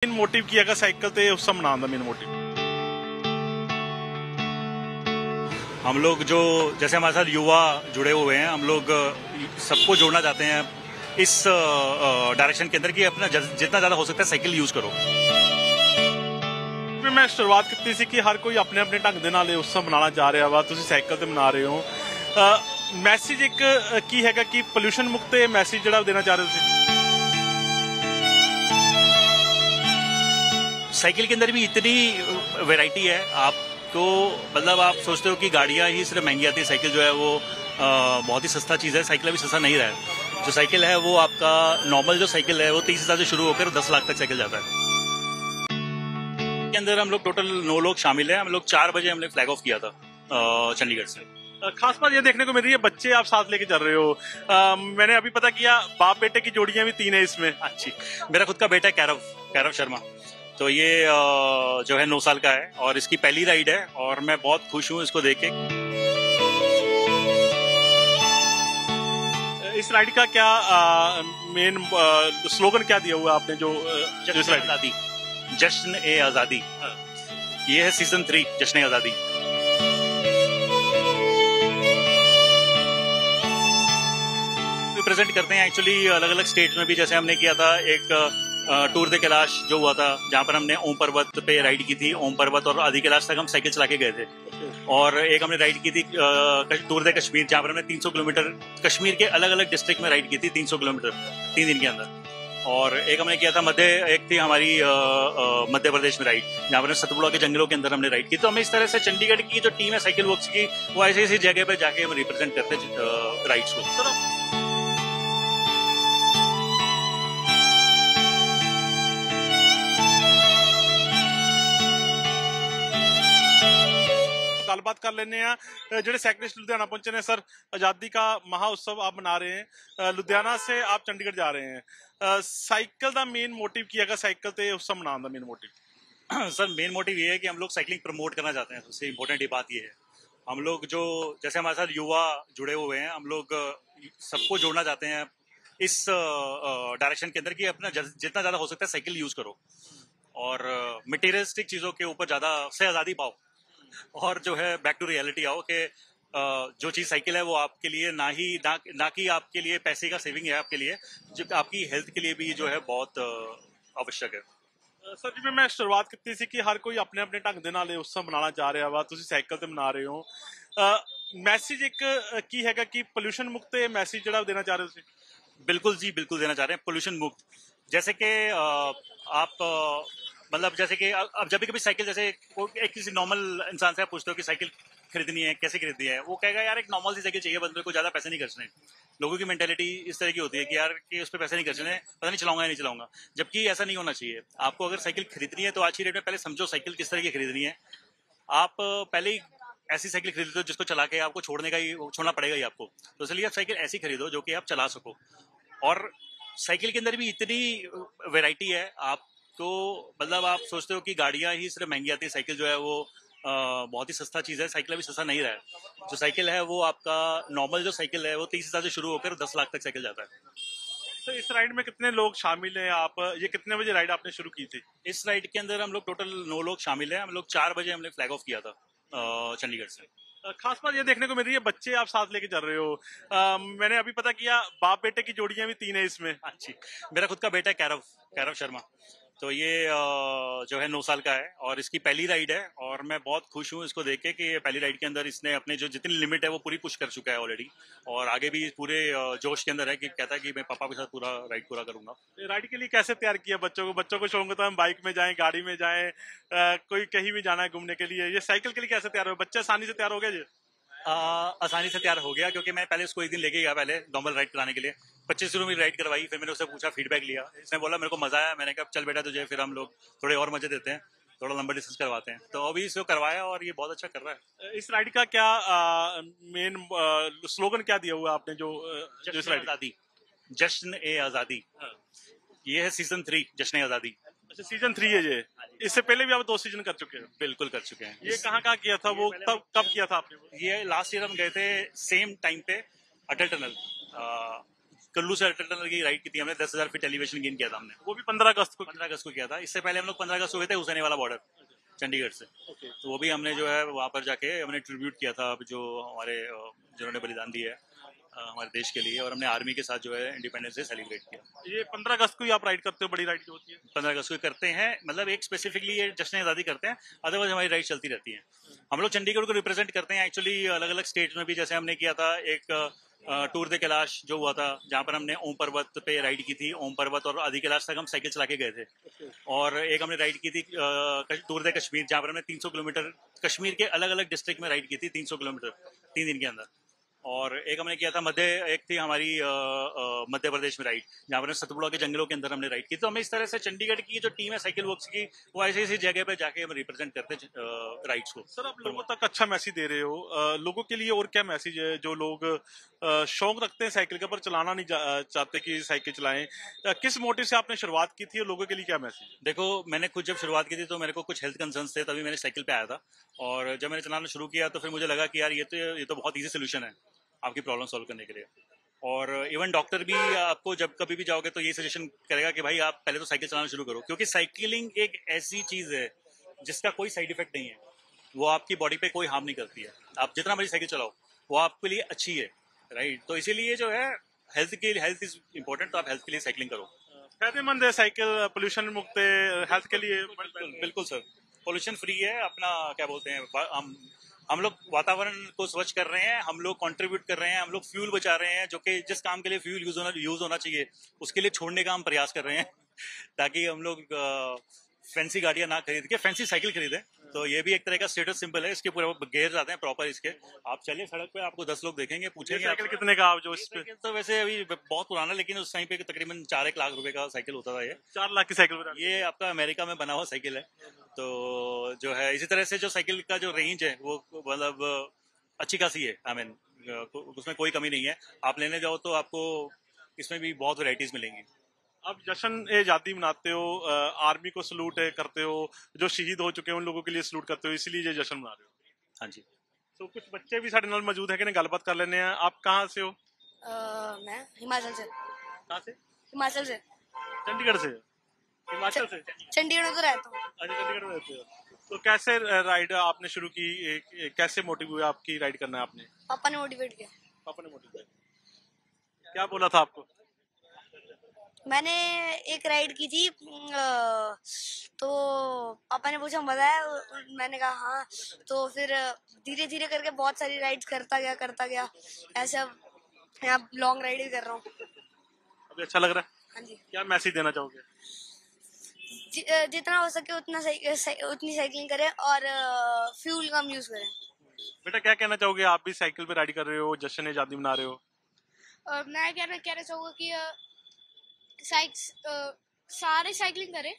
Main motive की हैगा cycle ते उत्सव मनाने का मेन मोटिव। हम लोग जो जैसे हमारे साथ युवा जुड़े हुए हैं, हम लोग सबको जोड़ना चाहते हैं इस डायरेक्शन के अंदर कि अपना जितना ज्यादा हो सकता है साइकिल यूज करो। मैं शुरुआत की सी कि हर कोई अपने अपने ढंग दे नाल उत्सव मनाना चाह रहा वा, तुसीं साइकिल ते मना रहे हो। मैसेज एक की हैगा कि पोल्यूशन मुक्त मैसेज जिहड़ा देना चाह रहे हो तुसीं? साइकिल के अंदर भी इतनी वैरायटी है, आपको मतलब आप सोचते हो कि गाड़ियां ही सिर्फ महंगी आती है, साइकिल जो है वो बहुत ही सस्ता चीज़ है। साइकिल अभी सस्ता नहीं रहा है। जो साइकिल है वो आपका नॉर्मल जो साइकिल है वो 30,000 से शुरू होकर 10 लाख तक साइकिल जाता है। के अंदर हम लोग टोटल 9 लोग शामिल हैं। हम लोग 4 बजे हमने फ्लैग ऑफ किया था चंडीगढ़ से। खास बात ये देखने को मिल रही है बच्चे आप साथ लेके चल रहे हो। मैंने अभी पता किया बाप बेटे की जोड़ियां भी 3 है इसमें। अच्छी, मेरा खुद का बेटा है कैरव शर्मा, तो ये जो है 9 साल का है और इसकी पहली राइड है और मैं बहुत खुश हूँ इसको देख के। इस राइड का क्या मेन स्लोगन क्या दिया हुआ आपने जो जश्न ए आजादी, जश्न ए आजादी, ये है सीजन 3 जश्न ए आजादी। रिप्रेजेंट करते हैं एक्चुअली अलग अलग स्टेट में भी, जैसे हमने किया था एक टूर दे कैलाश जो हुआ था, जहाँ पर हमने ओम पर्वत पे राइड की थी। ओम पर्वत और आदि कैलाश तक हम साइकिल चला के गए थे। और एक हमने राइड की थी टूर दे कश्मीर, जहाँ पर हमने 300 किलोमीटर कश्मीर के अलग अलग डिस्ट्रिक्ट में राइड की थी, 300 किलोमीटर 3 दिन के अंदर। और एक हमने किया था एक थी हमारी मध्य प्रदेश में राइड, जहाँ पर सतपुड़ा के जंगलों के अंदर हमने राइड की। तो हमें इस तरह से चंडीगढ़ की जो टीम है साइकिल वर्क्स की, वो ऐसी ऐसी जगह पर जाके हम रिप्रेजेंट करते हैं राइड्स को। गलबात कर लेने जो साइकिलिस्ट लुधियाना पहुंचे ने। सर, आजादी का महा उत्सव आप मना रहे हैं, लुधियाना से आप चंडीगढ़ जा रहे हैं। साइकिल का मेन मोटिव की है साइकिल ते उत्सव मनाने का main motive? Sir, main motive ये है कि हम लोग साइकिलिंग प्रमोट करना चाहते हैं। सबसे इम्पोर्टेंट ये बात ये है, हम लोग जो जैसे हमारे साथ युवा जुड़े हुए हैं, हम लोग सबको जोड़ना चाहते हैं इस डायरेक्शन के अंदर कि अपना जितना ज्यादा हो सकता है साइकिल यूज करो और मटेरियलिस्टिक चीजों के ऊपर ज्यादा से आजादी पाओ और जो है बैक टू रियलिटी आओ कि जो चीज साइकिल है वो आपके लिए ना कि आपके लिए पैसे का सेविंग है, आपके लिए जो आपकी हेल्थ के लिए भी जो है बहुत आवश्यक है। सर जी, मैं शुरुआत की सी कि हर कोई अपने अपने ढंग दे नाल उत्सव मनाना चाह रहा वा, तुसीं साइकिल ते मना रहे हो। मैसेज एक की हैगा कि पोल्यूशन मुक्त मैसेज जिहड़ा देना चाह रहे हो तुसीं? बिल्कुल जी, बिल्कुल देना चाह रहे हैं पोल्यूशन मुक्त। जैसे कि आप मतलब जैसे कि अब जब भी कभी साइकिल, जैसे एक किसी नॉर्मल इंसान से आप पूछते हो कि साइकिल खरीदनी है, कैसे खरीदनी है, वो कहेगा यार एक नॉर्मल सी साइकिल चाहिए, बंदे को ज्यादा पैसे नहीं खर्चने। लोगों की मेंटेलिटी इस तरह की होती है कि यार कि उस पर पैसे नहीं खर्चने, पता नहीं चलाऊंगा या नहीं चलाऊंगा। जबकि ऐसा नहीं होना चाहिए। आपको अगर साइकिल खरीदनी है तो आज की डेट में पहले समझो साइकिल किस तरह की खरीदनी है। आप पहले ही ऐसी साइकिल खरीदते हो जिसको चला के आपको छोड़ना पड़ेगा ही आपको। तो इसलिए आप साइकिल ऐसी खरीदो जो कि आप चला सको। और साइकिल के अंदर भी इतनी वैरायटी है, आपको मतलब आप सोचते हो कि गाड़ियां ही सिर्फ महंगी आती है, साइकिल जो है वो बहुत ही सस्ता चीज़ है। साइकिल अभी सस्ता नहीं रहा है। जो साइकिल है वो आपका नॉर्मल जो साइकिल है वो 30,000 से शुरू होकर 10 लाख तक साइकिल जाता है। तो इस राइड में कितने लोग शामिल हैं? आप ये कितने बजे राइड आपने शुरू की थी? इस राइड के अंदर हम लोग टोटल 9 लोग शामिल हैं। हम लोग 4 बजे हमने फ्लैग ऑफ किया था चंडीगढ़ से। खास बात ये देखने को मिल रही है बच्चे आप साथ लेके चल रहे हो। मैंने अभी पता किया बाप बेटे की जोड़ियां भी 3 है इसमें। अच्छी, मेरा खुद का बेटा है कैरव शर्मा, तो ये जो है 9 साल का है और इसकी पहली राइड है और मैं बहुत खुश हूँ इसको देख के कि पहली राइड के अंदर इसने अपने जो जितनी लिमिट है वो पूरी पुश कर चुका है ऑलरेडी और आगे भी पूरे जोश के अंदर है कि कहता है कि मैं पापा के साथ पूरा राइड पूरा करूंगा। राइड के लिए कैसे तैयार किया बच्चों को? बच्चों को शौक होता है हम बाइक में जाएं, गाड़ी में जाएं, कोई कहीं भी जाना है घूमने के लिए, ये साइकिल के लिए कैसे तैयार हो? बच्चे आसानी से तैयार हो गए जी? आसानी से तैयार हो गया क्योंकि मैं पहले उसको एक दिन लेके गया पहले नॉर्मल राइड कराने के लिए। 25 किलोमीटर राइड करवाई, फिर मैंने उससे पूछा, फीडबैक लिया। इसने बोला मेरे को मजा आया। मैंने कहा चल बेटा तुझे फिर हम लोग थोड़े और मजे देते हैं, थोड़ा लंबा डिस्टेंस करवाते हैं। तो अभी इसको करवाया और ये बहुत अच्छा कर रहा है। इस राइड का क्या मेन स्लोगन क्या दिया हुआ आपने जो इस राइड? आजादी, जश्न ए आजादी, ये है सीजन 3 जश्न ए आजादी। अच्छा, सीजन 3 है ये। इससे पहले भी आप 2 सीजन कर चुके हैं? बिल्कुल कर चुके हैं। ये कहाँ किया था, वो कब किया था आपने? ये लास्ट ईयर हम गए थे सेम टाइम पे अटल टनल, कुल्लू से अटल टनल की राइड की थी हमने, 10,000 फीट एलिवेशन गेन किया था हमने, वो भी 15 अगस्त को? 15 अगस्त को किया था। इससे पहले हम लोग 15 अगस्त को गए थे हुसैनी वाला बॉर्डर चंडीगढ़ से, ओके। तो वो भी हमने जो है वहाँ पर जाके हमने ट्रिब्यूट किया था जो हमारे जिन्होंने बलिदान दिया है हमारे देश के लिए, और हमने आर्मी के साथ जो है इंडिपेंडेंस डे सेलिब्रेट किया। ये 15 अगस्त को ही आप राइड करते हो, बड़ी राइड जो होती है? 15 अगस्त को करते हैं, मतलब एक स्पेसिफिकली ये जश्न आज़ादी करते हैं, अदरवाइज हमारी राइड चलती रहती है। हम लोग चंडीगढ़ को रिप्रेजेंट करते हैं एक्चुअली अलग अलग स्टेट में भी, जैसे हमने किया था एक टूर दे कैलाश जो हुआ था, जहाँ पर हमने ओम पर्वत पे राइड की थी, ओम पर्वत और आदि कैलाश तक हम साइकिल चला के गए थे। और एक हमने राइड की थी टूर दे कश्मीर, जहाँ पर हमने 300 किलोमीटर कश्मीर के अलग अलग डिस्ट्रिक्ट में राइड की थी, 300 किलोमीटर 3 दिन के अंदर। और एक हमने किया था एक थी हमारी मध्य प्रदेश में राइड, जहाँ पर सतपुड़ा के जंगलों के अंदर हमने राइड की। तो हमें इस तरह से चंडीगढ़ की जो टीम है साइकिल वर्क्स की, वो ऐसी ऐसी जगह पे जाके हम रिप्रेजेंट करते हैं राइड्स को। सर, आप लोगों तक अच्छा मैसेज दे रहे हो, लोगों के लिए और क्या मैसेज है जो लोग शौक रखते हैं साइकिल का पर चलाना नहीं चाहते कि साइकिल चलाएं? किस मोटिव से आपने शुरुआत की थी और लोगों के लिए क्या मैसेज है? देखो, मैंने खुद जब शुरुआत की थी तो मेरे को कुछ हेल्थ कंसर्न्स थे, तभी मैंने साइकिल पे आया था। और जब मैंने चलाना शुरू किया तो फिर मुझे लगा कि यार ये तो बहुत ईजी सोल्यूशन है आपकी प्रॉब्लम सॉल्व करने के लिए। और इवन डॉक्टर भी आपको जब कभी भी जाओगे तो ये सजेशन करेगा कि भाई आप पहले तो साइकिल चलाना शुरू करो, क्योंकि साइकिलिंग एक ऐसी चीज है जिसका कोई साइड इफेक्ट नहीं है, वो आपकी बॉडी पे कोई हार्म नहीं करती है। आप जितना मर्जी साइकिल चलाओ वो आपके लिए अच्छी है, राइट। तो इसीलिए जो है हेल्थ इज इंपॉर्टेंट, तो आप हेल्थ के लिए साइकिलिंग करो। फायदेमंद है साइकिल, पोल्यूशन मुक्त है, हेल्थ के लिए बिल्कुल बिल्कुल सर, पोल्यूशन फ्री है अपना, क्या बोलते हैं, हम लोग वातावरण को स्वच्छ कर रहे हैं, हम लोग कंट्रीब्यूट कर रहे हैं, हम लोग फ्यूल बचा रहे हैं, जो कि जिस काम के लिए फ्यूल यूज होना चाहिए उसके लिए छोड़ने का हम प्रयास कर रहे हैं ताकि हम लोग फैंसी गाड़ियां ना खरीद के फैंसी साइकिल खरीदें। तो ये भी एक तरह का स्टेटस सिंबल है, इसके पूरे गेयर आते हैं प्रॉपर इसके। आप चलिए सड़क पे, आपको 10 लोग देखेंगे, पूछेंगे साइकिल आपसे, कितने का आप जो ये इस पे? साइकिल तो वैसे अभी बहुत पुराना, लेकिन उस टाइम पे तकरीबन 4-1 लाख रुपए का साइकिल होता था ये। 4 लाख की साइकिल बता? ये आपका अमेरिका में बना हुआ साइकिल है। तो जो है इसी तरह से जो साइकिल का जो रेंज है वो मतलब अच्छी खासी है, आई मीन उसमें कोई कमी नहीं है। आप लेने जाओ तो आपको इसमें भी बहुत वैरायटीज मिलेंगी। आप जश्न ए आजादी मनाते हो, आर्मी को सलूट करते हो, जो शहीद हो चुके हैं उन लोगों के लिए सलूट करते हो, इसलिए ये जश्न मना रहे हो? हाँ जी। तो कुछ बच्चे भी साढ़े नाल मौजूद है कि गलबात कर लेने हैं। आप कहाँ से हो? मैं हिमाचल से। कहाँ से? हिमाचल से। चंडीगढ़ से? हिमाचल से? चंडीगढ़ में तो रहता हूँ। अच्छा, चंडीगढ़ में रहते हो। तो कैसे राइड आपने शुरू की, कैसे मोटिव हुआ आपकी राइड करना है आपने? पापा ने मोटिवेट किया। पापा ने मोटिव किया, क्या बोला था आपको? मैंने एक राइड की थी, तो पापा ने पूछा मजा है, मैंने कहा हाँ। तो फिर धीरे धीरे करके बहुत सारी राइड्स करता गया ऐसे। अब यहाँ लॉन्ग राइड भी कर रहा हूँ। अभी अच्छा लग रहा है? हाँ जी। क्या मैसेज देना चाहोगे? जितना हो सके उतनी साइकिलिंग करें और फ्यूल कम यूज करें। बेटा, क्या कहना चाहोगे? आप भी साइकिल पे राइड कर रहे हो, जश्न ए आजादी मना रहे हो? और मैं कहना चाहूँगा कि सारे साइकिलिंग करें,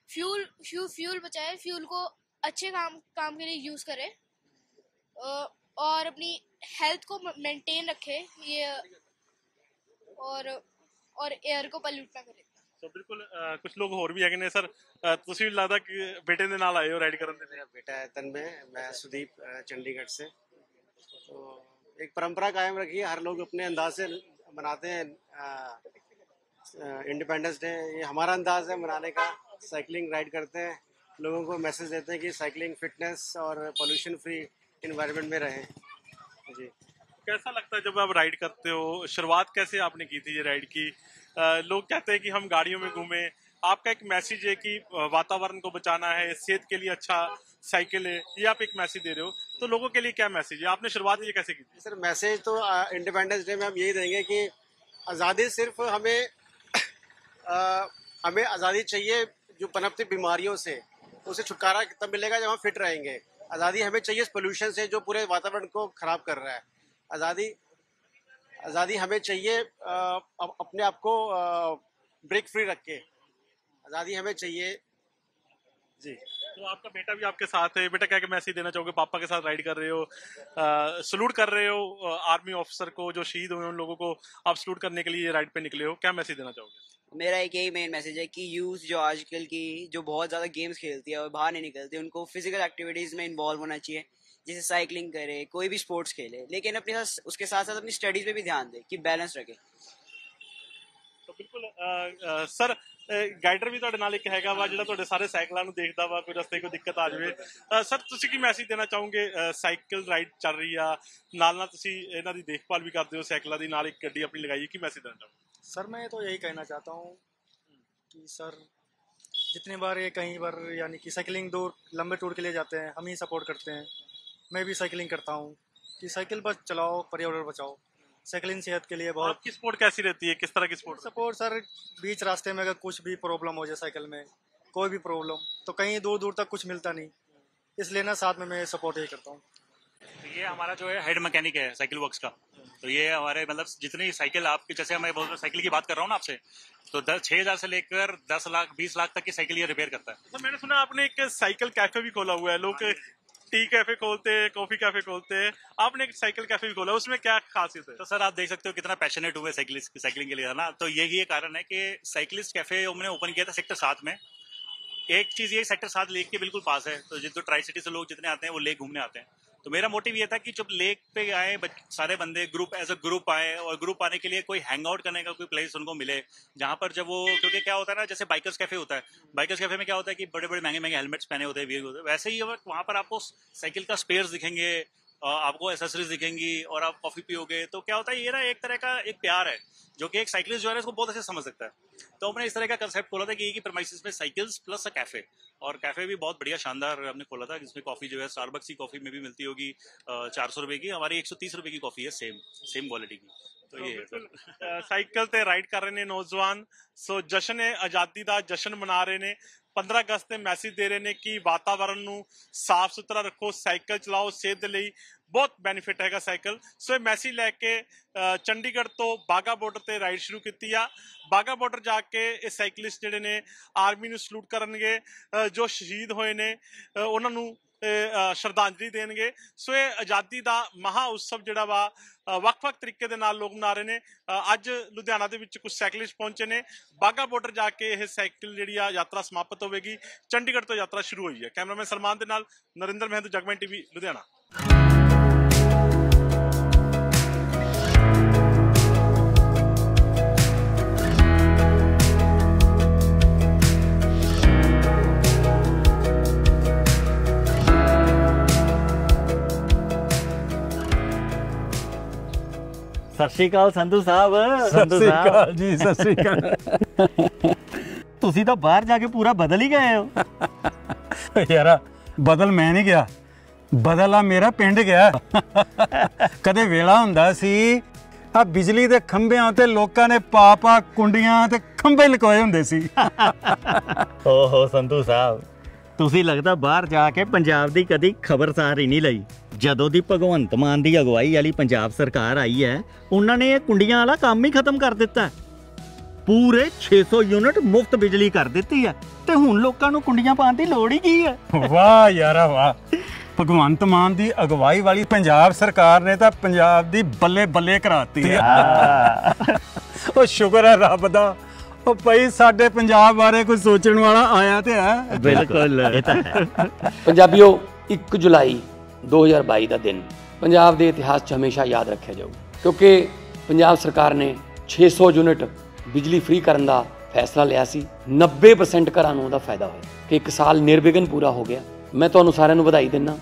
फ्यूल बचाए, फ्यूल को अच्छे काम के लिए यूज करें, और अपनी हेल्थ को मेंटेन रखें, ये और एयर को पॉल्यूट ना करें। तो बिल्कुल कुछ लोग और भी है सर, ਤੁਸੀਂ ਵੀ ਲੱਗਦਾ ਕਿ ਬੇਟੇ ਦੇ ਨਾਲ ਆਏ ਹੋ ਰਾਈਡ ਕਰਨ ਦੇ लिए? मेरा बेटा है तन्मय, मैं सुदीप, चंडीगढ़ से। तो एक परंपरा कायम रखी है, हर लोग अपने अंदाज से मनाते हैं इंडिपेंडेंस डे। ये हमारा अंदाज है मनाने का, साइकिलिंग राइड करते हैं, लोगों को मैसेज देते हैं कि साइकिलिंग फिटनेस और पोल्यूशन फ्री इन्वायरमेंट में रहें जी। कैसा लगता है जब आप राइड करते हो? शुरुआत कैसे आपने की थी ये राइड की? लोग कहते हैं कि हम गाड़ियों में घूमें, आपका एक मैसेज है कि वातावरण को बचाना है, सेहत के लिए अच्छा साइकिल है, ये आप एक मैसेज दे रहे हो। तो लोगों के लिए क्या मैसेज है? आपने शुरुआत ये कैसे की थी? सर, मैसेज तो इंडिपेंडेंस डे में हम यही देंगे कि आज़ादी सिर्फ हमें आज़ादी चाहिए जो पनपती बीमारियों से, उसे छुटकारा तब मिलेगा जब हम फिट रहेंगे। आज़ादी हमें चाहिए इस पोल्यूशन से जो पूरे वातावरण को खराब कर रहा है। आज़ादी हमें चाहिए अपने आप को ब्रेक फ्री रख के, आज़ादी हमें चाहिए जी। तो आपका बेटा भी आपके साथ है। बेटा, क्या मैसेज देना चाहोगे? पापा के साथ राइड कर रहे हो, सलूट कर रहे हो आर्मी ऑफिसर को जो शहीद हुए, उन लोगों को आप सलूट करने के लिए राइड पे निकले हो, क्या मैसेज देना चाहोगे? मेरा एक यही मेन मैसेज है कि यूथ जो आजकल की जो बहुत ज़्यादा गेम्स खेलती है और बाहर नहीं निकलती, उनको फिजिकल एक्टिविटीज़ में इन्वॉल्व होना चाहिए। जैसे साइकिलिंग करे, कोई भी स्पोर्ट्स खेले, लेकिन अपने साथ उसके साथ साथ अपनी स्टडीज पे भी ध्यान दे कि बैलेंस रखे। तो बिल्कुल सर गाइडर भी ਤੁਹਾਡੇ ਨਾਲ ਇੱਕ ਹੈਗਾ ਵਾ ਜਿਹੜਾ ਤੁਹਾਡੇ ਸਾਰੇ ਸਾਈਕਲਾਂ ਨੂੰ ਦੇਖਦਾ ਵਾ, ਕੋਈ ਰਸਤੇ ਕੋਈ ਦਿੱਕਤ ਆ ਜਾਵੇ। ਸਰ ਤੁਸੀਂ ਕੀ ਮੈਸੇਜ ਦੇਣਾ ਚਾਹੋਗੇ? ਸਾਈਕਲ ਰਾਈਡ ਚੱਲ ਰਹੀ ਆ, ਨਾਲ ਨਾਲ ਤੁਸੀਂ ਇਹਨਾਂ ਦੀ ਦੇਖਭਾਲ ਵੀ ਕਰਦੇ ਹੋ ਸਾਈਕਲਾਂ ਦੀ, ਨਾਲ ਇੱਕ ਗੱਡੀ ਆਪਣੀ ਲਗਾਈ, ਕੀ ਮੈਸੇਜ ਦੇਣਾ ਚਾਹੋਗੇ? सर मैं तो यही कहना चाहता हूँ कि सर जितने बार ये कहीं बार यानी कि साइकिलिंग दूर लंबे टूर के लिए जाते हैं, हम ही सपोर्ट करते हैं। मैं भी साइकिलिंग करता हूँ कि साइकिल बस चलाओ, पर्यावरण बचाओ। साइकिलिंग सेहत के लिए बहुत। आपकी स्पोर्ट कैसी रहती है, किस तरह की स्पोर्ट? सपोर्ट सर बीच रास्ते में अगर कुछ भी प्रॉब्लम हो जाए साइकिल में, कोई भी प्रॉब्लम, तो कहीं दूर दूर तक कुछ मिलता नहीं, इसलिए ना साथ में मैं सपोर्ट यही करता हूँ। ये हमारा जो है हेड मैकेनिक है साइकिल वर्क्स का। तो ये हमारे मतलब जितनी साइकिल आपकी, जैसे मैं बहुत साइकिल की बात कर रहा हूँ ना आपसे, तो 6,000 से लेकर 10 लाख 20 लाख तक की साइकिल ये रिपेयर करता है। तो मैंने सुना आपने एक साइकिल कैफे भी खोला हुआ है। लोग टी कैफे खोलते हैं, कॉफी कैफे खोलते हैं, आपने एक साइकिल कैफे भी खोला, उसमें क्या खासियत है? तो सर आप देख सकते हो कितना पैशनेट हुए साइकिलिंग के लिए, है ना। तो यही कारण है कि साइकिलिस्ट कैफे हमने ओपन किया था सेक्टर 7 में। एक चीज ये सेक्टर 7 लेक के बिल्कुल पास है, तो जो ट्राई सिटी से लोग जितने आते हैं वो लेक घूमने आते हैं। तो मेरा मोटिव ये था कि जब लेक पे आए सारे बंदे ग्रुप एज अ ग्रुप आए, और ग्रुप आने के लिए कोई हैंग आउट करने का कोई प्लेस उनको मिले, जहां पर जब वो, क्योंकि क्या होता है ना, जैसे बाइकर्स कैफे होता है, बाइकर्स कैफे में क्या होता है कि बड़े बड़े महंगे महंगे हेलमेट्स पहने होते हैं, वियर होते हैं, वैसे ही वहां पर आपको साइकिल का स्पेयर्स दिखेंगे, आपको एसेसरीज दिखेंगी, और आप कॉफी पियोगे। तो क्या होता है, ये ना एक तरह का एक प्यार है जो कि एक साइकिलिस्ट जो है इसको बहुत अच्छे समझ सकता है। तो हमने इस तरह का कंसेप्ट खोला था कि एक ही प्रेमाइसेस में साइकिल्स प्लस अ कैफे, और कैफे भी बहुत बढ़िया शानदार हमने खोला था, जिसमें कॉफी जो है स्टारबक्स की कॉफी में भी मिलती होगी 400 रुपए की, हमारी 130 रुपए की कॉफी है सेम क्वालिटी की। तो ये ਸਾਈਕਲ ਤੇ ਰਾਈਡ ਕਰ ਰਹੇ ਨੇ ਨੌਜਵਾਨ, ਸੋ ਜਸ਼ਨ ਆਜ਼ਾਦੀ ਦਾ ਜਸ਼ਨ ਮਨਾ ਰਹੇ ਨੇ। 15 ਅਗਸਤ ਤੇ ਮੈਸੇਜ ਦੇ ਰਹੇ ਨੇ ਕਿ ਵਾਤਾਵਰਣ ਨੂੰ ਸਾਫ਼ ਸੁਥਰਾ ਰੱਖੋ, ਸਾਈਕਲ ਚਲਾਓ, ਸਿਹਤ ਦੇ ਲਈ ਬਹੁਤ ਬੈਨੀਫਿਟ ਹੈਗਾ ਸਾਈਕਲ। ਸੋ ਇਹ ਮੈਸੇਜ ਲੈ ਕੇ ਚੰਡੀਗੜ੍ਹ ਤੋਂ ਬਾਗਾ ਬਾਰਡਰ ਤੇ ਰਾਈਡ ਸ਼ੁਰੂ ਕੀਤੀ ਆ। ਬਾਗਾ ਬਾਰਡਰ ਜਾ ਕੇ ਇਹ ਸਾਈਕਲਿਸਟ ਜਿਹੜੇ ਨੇ ਆਰਮੀ ਨੂੰ ਸਲੂਟ ਕਰਨਗੇ, ਜੋ ਸ਼ਹੀਦ ਹੋਏ ਨੇ ਉਹਨਾਂ ਨੂੰ ਸ਼ਰਧਾਂਜਲੀ ਦੇਣਗੇ। ਸੋ ਇਹ ਆਜ਼ਾਦੀ ਦਾ ਮਹਾ ਉਤਸਵ ਜਿਹੜਾ ਵਾ ਵੱਖ-ਵੱਖ ਤਰੀਕੇ ਦੇ ਨਾਲ ਲੋਕ ਮਨਾ ਰਹੇ ਨੇ। ਅੱਜ ਲੁਧਿਆਣਾ ਦੇ ਵਿੱਚ ਕੁਝ ਸਾਈਕਲਿਸਟ ਪਹੁੰਚੇ ਨੇ। ਬਾਗਾ ਬਾਰਡਰ ਜਾ ਕੇ ਇਹ ਸਾਈਕਲ ਜਿਹੜੀ ਆ ਯਾਤਰਾ ਸਮਾਪਤ ਹੋਵੇਗੀ। ਚੰਡੀਗੜ੍ਹ ਤੋਂ ਯਾਤਰਾ ਸ਼ੁਰੂ ਹੋਈ ਹੈ। ਕੈਮਰਾਮੈਨ ਸਲਮਾਨ ਦੇ ਨਾਲ ਨਰਿੰਦਰ ਮਹਿੰਦੂ, ਜਗਮੈਨ ਟੀਵੀ, ਲੁਧਿਆਣਾ। ਸਤਿ ਸ਼੍ਰੀ ਅਕਾਲ ਸੰਧੂ ਸਾਹਿਬ। ਸਤਿ ਸ਼੍ਰੀ ਅਕਾਲ ਜੀ, ਸਤਿ ਸ਼੍ਰੀ ਅਕਾਲ। ਤੁਸੀਂ ਤਾਂ ਬਾਹਰ ਜਾ ਕੇ ਪੂਰਾ ਬਦਲ ਹੀ ਗਏ ਹੋ। ਯਾਰਾ ਬਦਲ ਮੈਂ ਨਹੀਂ ਗਿਆ, ਬਦਲ ਆ ਮੇਰਾ ਪਿੰਡ ਗਿਆ। ਕਦੇ ਵੇਲਾ ਹੁੰਦਾ ਸੀ ਆ ਬਿਜਲੀ ਦੇ ਖੰਭਿਆਂ ਤੇ ਲੋਕਾਂ ਨੇ ਪਾ ਕੁੰਡੀਆਂ ਤੇ ਖੰਭੇ ਲਗਾਏ ਹੁੰਦੇ ਸੀ। ਓਹੋ ਸੰਧੂ ਸਾਹਿਬ, ਤੁਸੀਂ ਲੱਗਦਾ ਬਾਹਰ ਜਾ ਕੇ ਪੰਜਾਬ ਦੀ ਕਦੀ ਖਬਰਸਾਰ ਹੀ ਨਹੀਂ ਲਈ। ਜਦੋਂ ਦੀ ਭਗਵੰਤ ਮਾਨ ਦੀ ਅਗਵਾਈ ਵਾਲੀ ਪੰਜਾਬ ਸਰਕਾਰ ਆਈ ਹੈ, ਉਹਨਾਂ ਨੇ ਇਹ ਕੁੰਡੀਆਂ ਵਾਲਾ ਕੰਮ ਹੀ ਖਤਮ ਕਰ ਦਿੱਤਾ। ਪੂਰੇ 600 ਯੂਨਿਟ ਮੁਫਤ ਬਿਜਲੀ ਕਰ ਦਿੱਤੀ ਹੈ, ਤੇ ਹੁਣ ਲੋਕਾਂ ਨੂੰ ਕੁੰਡੀਆਂ ਪਾਉਣ ਦੀ ਲੋੜ ਹੀ ਕੀ ਹੈ। ਵਾਹ ਯਾਰਾ ਵਾਹ, ਭਗਵੰਤ ਮਾਨ ਦੀ ਅਗਵਾਈ ਵਾਲੀ ਪੰਜਾਬ ਸਰਕਾਰ ਨੇ ਤਾਂ ਪੰਜਾਬ ਦੀ ਬੱਲੇ ਬੱਲੇ ਕਰਾਤੀ ਹੈ। ਉਹ ਸ਼ੁਕਰ ਹੈ ਰੱਬ ਦਾ, ਉਹ ਭਾਈ ਸਾਡੇ ਪੰਜਾਬ ਬਾਰੇ ਕੋਈ ਸੋਚਣ ਵਾਲਾ ਆਇਆ ਤੇ ਹੈ। ਬਿਲਕੁਲ, ਇਹ ਤਾਂ ਹੈ। ਪੰਜਾਬੀਓ, 1 ਜੁਲਾਈ 2022 ਦਾ ਦਿਨ ਪੰਜਾਬ ਦੇ ਇਤਿਹਾਸ 'ਚ ਹਮੇਸ਼ਾ ਯਾਦ ਰੱਖਿਆ ਜਾਊ, ਕਿਉਂਕਿ ਪੰਜਾਬ ਸਰਕਾਰ ਨੇ 600 ਯੂਨਿਟ ਬਿਜਲੀ ਫ੍ਰੀ ਕਰਨ ਦਾ ਫੈਸਲਾ ਲਿਆ ਸੀ। 90% ਘਰਾਂ ਨੂੰ ਉਹਦਾ ਫਾਇਦਾ ਹੋਇਆ ਕਿ 1 ਸਾਲ ਨਿਰਵਿਘਨ ਪੂਰਾ ਹੋ ਗਿਆ। ਮੈਂ ਤੁਹਾਨੂੰ ਸਾਰਿਆਂ ਨੂੰ ਵਧਾਈ ਦਿੰਦਾ।